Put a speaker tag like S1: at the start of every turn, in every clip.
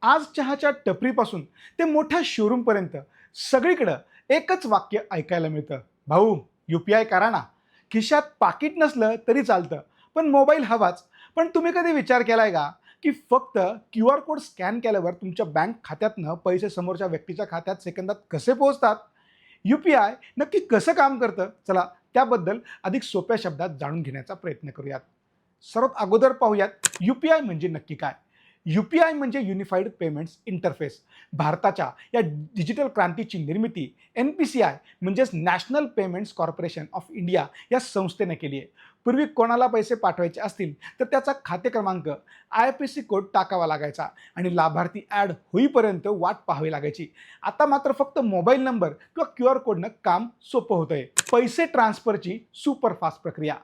S1: आज चहाच्या टपरीपासून ते मोठ्या शोरूमपर्यंत सगळीकडं एकच वाक्य ऐकायला मिळतं, भाऊ UPI करा ना. खिशात पाकिट नसलं तरी चालतं, पण मोबाईल हवाच. पण तुम्ही कधी विचार केलाय का की फक्त QR कोड स्कॅन केल्यावर तुमच्या बँक खात्यातनं पैसे समोरच्या व्यक्तीच्या खात्यात सेकंदात कसे पोहोचतात? UPI नक्की कसं काम करतं? चला त्याबद्दल अधिक सोप्या शब्दात जाणून घेण्याचा प्रयत्न करूयात. सर्वात अगोदर पाहूयात UPI म्हणजे नक्की काय. UPI म्हणजे युनिफाईड पेमेंट्स इंटरफेस. भारताच्या या डिजिटल क्रांतीची निर्मिती NPCI म्हणजेच national payments corporation of India या संस्थेने केली आहे. पूर्वी कोणाला पैसे पाठवायचे असतील तर त्याचा खाते क्रमांक, IFSC कोड टाकावा लागायचा आणि लाभार्थी ॲड होईपर्यंत वाट पाहावी लागायची. आता मात्र फक्त मोबाईल नंबर किंवा QR कोडनं काम सोपं होतंय. पैसे ट्रान्सफरची सुपरफास्ट प्रक्रिया.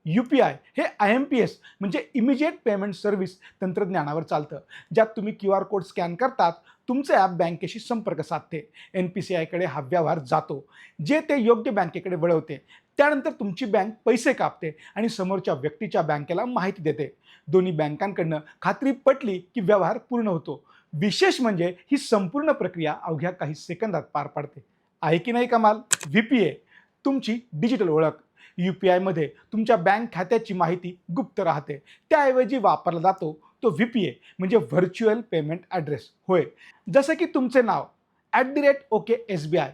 S1: UPI हे IMPS म्हणजे इमिजिएट पेमेंट सर्व्हिस तंत्रज्ञानावर चालतं, ज्यात तुम्ही QR कोड स्कॅन करतात, तुमचे ॲप बँकेशी संपर्क साधते, NPCI कडे हा व्यवहार जातो, जे ते योग्य बँकेकडे वळवते. त्यानंतर तुमची बँक पैसे कापते आणि समोरच्या व्यक्तीच्या बँकेला माहिती देते. दोन्ही बँकांकडनं खात्री पटली की व्यवहार पूर्ण होतो. विशेष म्हणजे ही संपूर्ण प्रक्रिया अवघ्या काही सेकंदात पार पडते. आहे की नाही कमाल? VPA तुमची डिजिटल ओळख. UPI मध्ये तुमच्या बँक खात्याची माहिती गुप्त राहते, त्याऐवजी वापरला जातो तो VPA म्हणजे व्हर्च्युअल पेमेंट ॲड्रेस. होय, जसं की तुमचे नाव @OKSBI.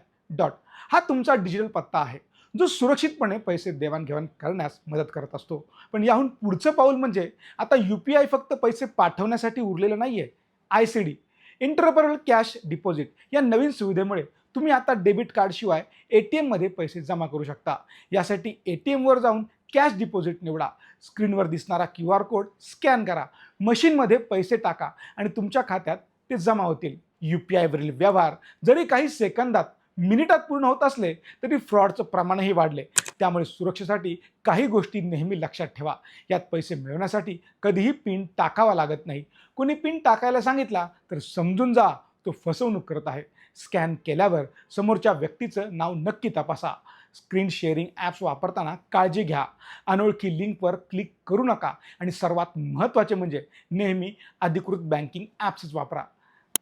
S1: हा तुमचा डिजिटल पत्ता आहे, जो सुरक्षितपणे पैसे देवाणघेवाण करण्यास मदत करत असतो. पण याहून पुढचं पाऊल म्हणजे आता UPI फक्त पैसे पाठवण्यासाठी उरलेलं नाहीये. ICD इंटरऑपरेबल कॅश डिपॉझिट या नवीन सुविधेमुळे तुम्ही आता डेबिट कार्डशिवाय ATM मध्ये पैसे जमा करू शकता. यासाठी ATM वर जाऊन कॅश डिपॉझिट निवडा, स्क्रीनवर दिसणारा QR कोड स्कॅन करा, मशीनमध्ये पैसे टाका आणि तुमच्या खात्यात ते जमा होतील. UPI वरील व्यवहार जरी काही सेकंदात, मिनिटात पूर्ण होत असले तरी फ्रॉडचं प्रमाणही वाढले. त्यामुळे सुरक्षेसाठी काही गोष्टी नेहमी लक्षात ठेवा. यात पैसे मिळवण्यासाठी कधीही पिन टाकावा लागत नाही. कोणी पिन टाकायला सांगितला तर समजून जा तो फसवणूक करत आहे. स्कॅन केल्यावर समोरच्या व्यक्तीचं नाव नक्की तपासा. स्क्रीन शेअरिंग ॲप्स वापरताना काळजी घ्या. अनोळखी लिंकवर क्लिक करू नका आणि सर्वात महत्त्वाचे म्हणजे नेहमी अधिकृत बँकिंग ॲप्सच वापरा.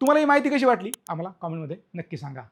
S1: तुम्हाला ही माहिती कशी वाटली आम्हाला कॉमेंटमध्ये नक्की सांगा.